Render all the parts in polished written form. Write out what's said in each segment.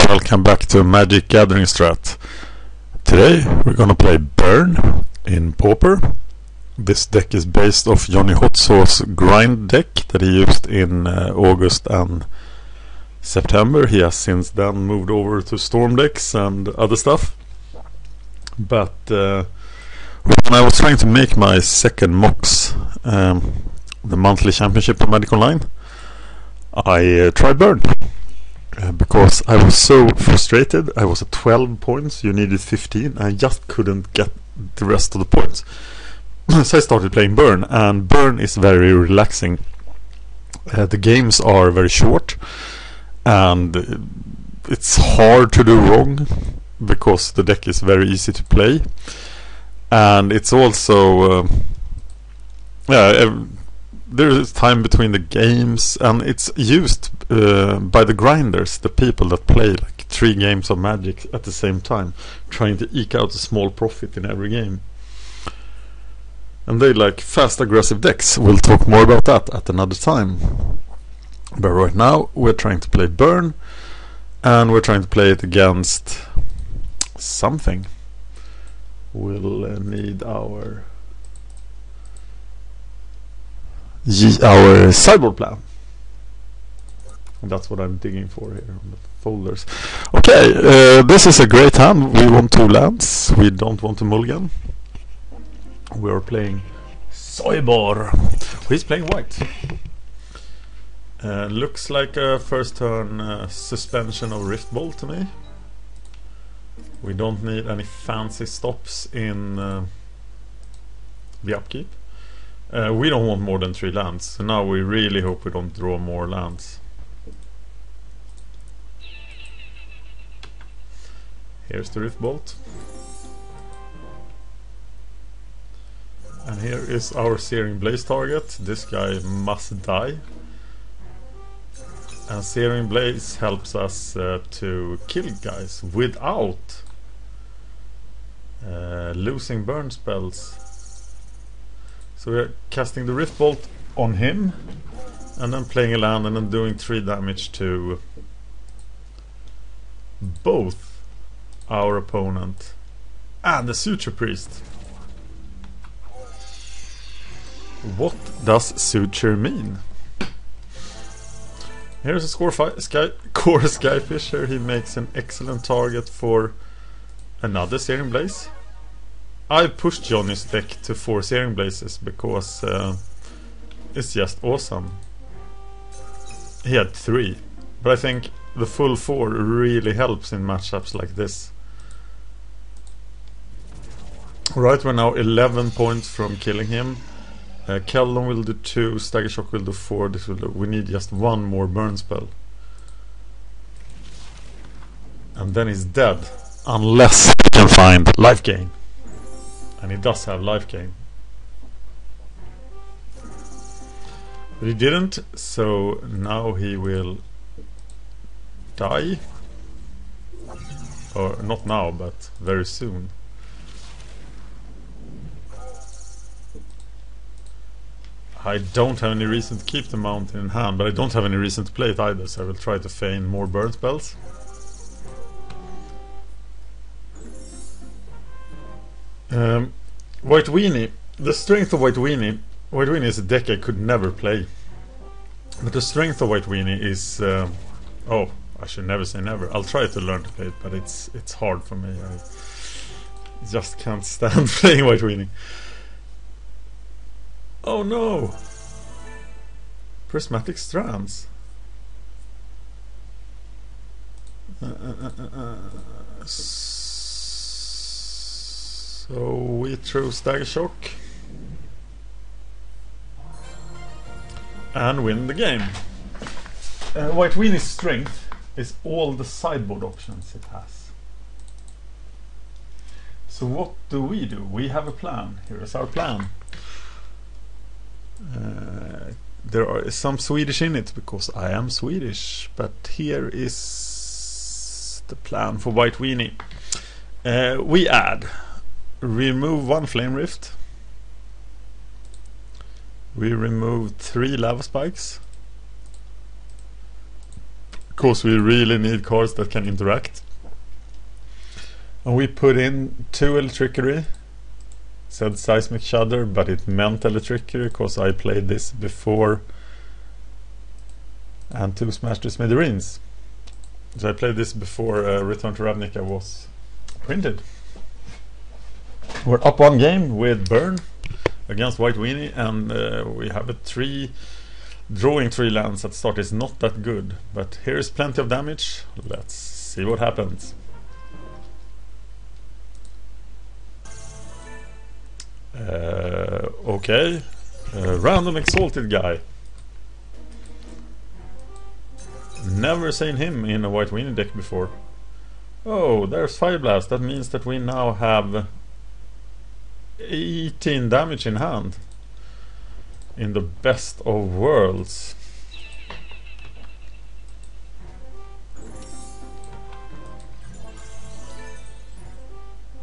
welcome back to Magic Gathering Strat. Today we're gonna play Burn in Pauper. This deck is based off JohnnyHotSauce grind deck that he used in August and September. He has since then moved over to Storm decks and other stuff. But when I was trying to make my second MOX, the monthly championship of Magic Online, I tried Burn. Because I was so frustrated. I was at 12 points, you needed 15. I just couldn't get the rest of the points. So I started playing Burn, and Burn is very relaxing. The games are very short, and it's hard to do wrong because the deck is very easy to play. And it's also there is time between the games, and it's used by the grinders, the people that play like 3 games of Magic at the same time, trying to eke out a small profit in every game. And they like fast aggressive decks. We'll talk more about that at another time. But right now we're trying to play Burn, and we're trying to play it against something. We'll need our sideboard plan. And that's what I'm digging for here on the folders. Okay, this is a great hand. We want 2 lands. We don't want to mulligan. We are playing sideboard. He's playing white. Looks like a first turn suspension of Riftbolt to me. We don't need any fancy stops in the upkeep. We don't want more than 3 lands, so now we really hope we don't draw more lands. Here's the Riftbolt. And here is our Searing Blaze target. This guy must die. And Searing Blaze helps us to kill guys without losing burn spells. So we're casting the Riftbolt on him, and then playing a land, and then doing 3 damage to both our opponent and the Suture Priest. What does Suture mean? Here's a core Skyfisher. He makes an excellent target for another Searing Blaze. I pushed Johnny's deck to 4 Searing Blazes because it's just awesome. He had 3, but I think the full 4 really helps in matchups like this. Right, we're now 11 points from killing him. Keldon will do 2, Stagger Shock will do 4. This will do. We need just 1 more burn spell, and then he's dead, unless we can find life gain. And he does have life gain, but he didn't, so now he will die. Or not now, but very soon. I don't have any reason to keep the mountain in hand, but I don't have any reason to play it either, so I will try to feign more burn spells. White Weenie. The strength of White Weenie. White Weenie is a deck I could never play. But the strength of White Weenie is... oh, I should never say never. I'll try to learn to play it, but it's hard for me. I just can't stand playing White Weenie. Oh no! Prismatic Strands. So we throw Stagger Shock and win the game. White Weenie's strength is all the sideboard options it has. So what do? We have a plan. Here is our plan. There is some Swedish in it because I am Swedish, but here is the plan for White Weenie. We add, remove 1 Flame Rift, we remove 3 Lava Spikes, because we really need cards that can interact. And we put in 2 Electrickery. Said Seismic Shudder, but it meant Electrickery because I played this before. And 2 Smash the Smithereens. So I played this before Return to Ravnica was printed. We're up 1 game with Burn against White Weenie, and we have a drawing 3 lands at start is not that good, but here is plenty of damage. Let's see what happens. Okay, random Exalted guy. Never seen him in a White Weenie deck before. Oh, there's Fire Blast. That means that we now have 18 damage in hand. In the best of worlds.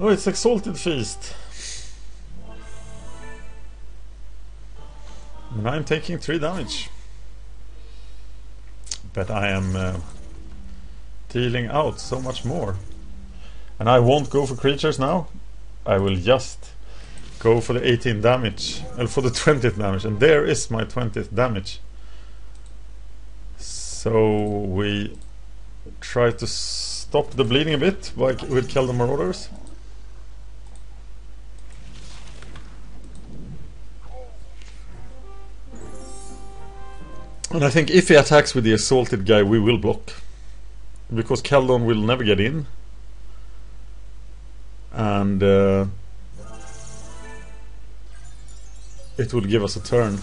Oh, it's Exalted Feast. And I'm taking 3 damage. But I am dealing out so much more. And I won't go for creatures now. I will just go for the 18 damage. For the 20th damage. And there is my 20th damage. So we try to stop the bleeding a bit with Kill the Marauders. And I think if he attacks with the Assaulted guy, we will block. Because Keldon will never get in. And it will give us a turn.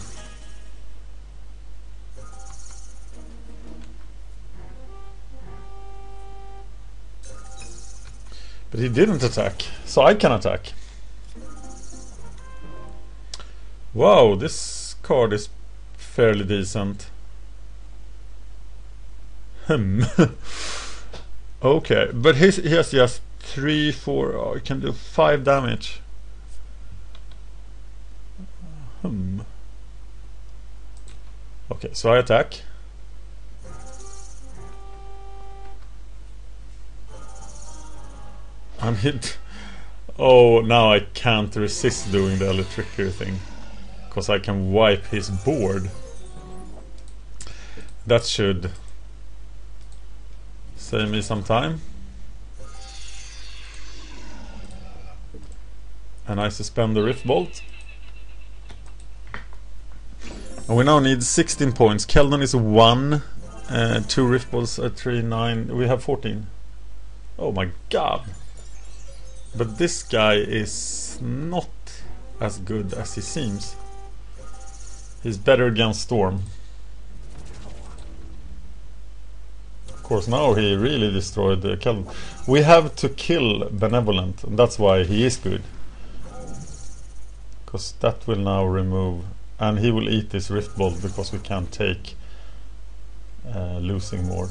But he didn't attack, so I can attack. Wow, this card is fairly decent. Okay, but he has just 3, 4, oh, he can do 5 damage. Okay, so I attack. I'm hit. Oh, now I can't resist doing the Electrickery thing. Because I can wipe his board. That should save me some time. And I suspend the Rift Bolt. And we now need 16 points. Keldon is 1. 2 Rift Bolts at 3, 9. We have 14. Oh my god. But this guy is not as good as he seems. He's better against Storm. Of course, now he really destroyed the Keldon. We have to kill Benevolent, and that's why he is good. Because that will now remove... And he will eat this Rift Bolt because we can't take losing more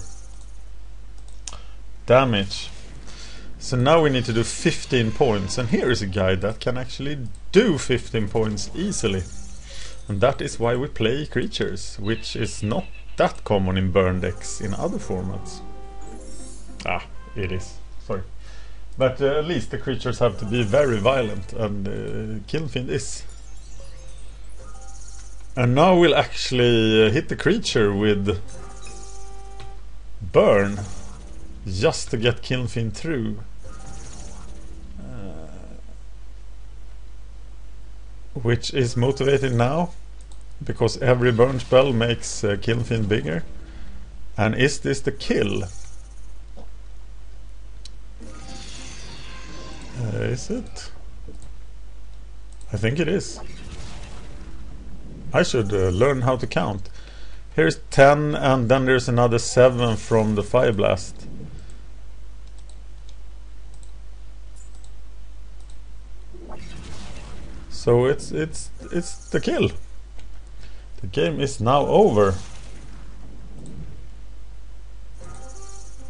damage. So now we need to do 15 points, and here is a guy that can actually do 15 points easily. And that is why we play creatures, which is not that common in burn decks in other formats. Ah, it is. Sorry. But at least the creatures have to be very violent, and Kilnfiend is. And now we'll actually hit the creature with burn, just to get Kilnfiend through. Which is motivated now, because every burn spell makes Kilnfiend bigger. And is this the kill? Is it? I think it is. I should learn how to count. Here's 10, and then there's another 7 from the Fire Blast. So it's the kill. The game is now over.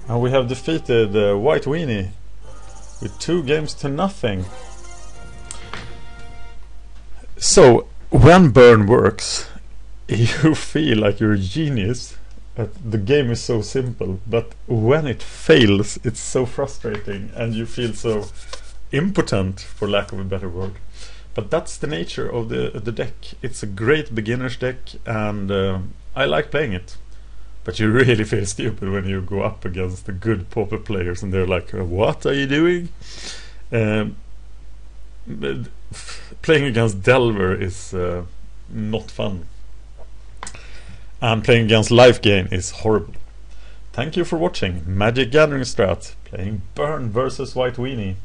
And we have defeated White Weenie with 2 games to nothing. So when burn works, you feel like you're a genius, The game is so simple, but when it fails, it's so frustrating, and you feel so impotent, for lack of a better word. But that's the nature of the deck. It's a great beginner's deck, and I like playing it. But you really feel stupid when you go up against the good Pauper players, and they're like, "What are you doing?" Playing against Delver is not fun, and playing against Life Gain is horrible. Thank you for watching Magic Gathering Strat, playing Burn versus White Weenie.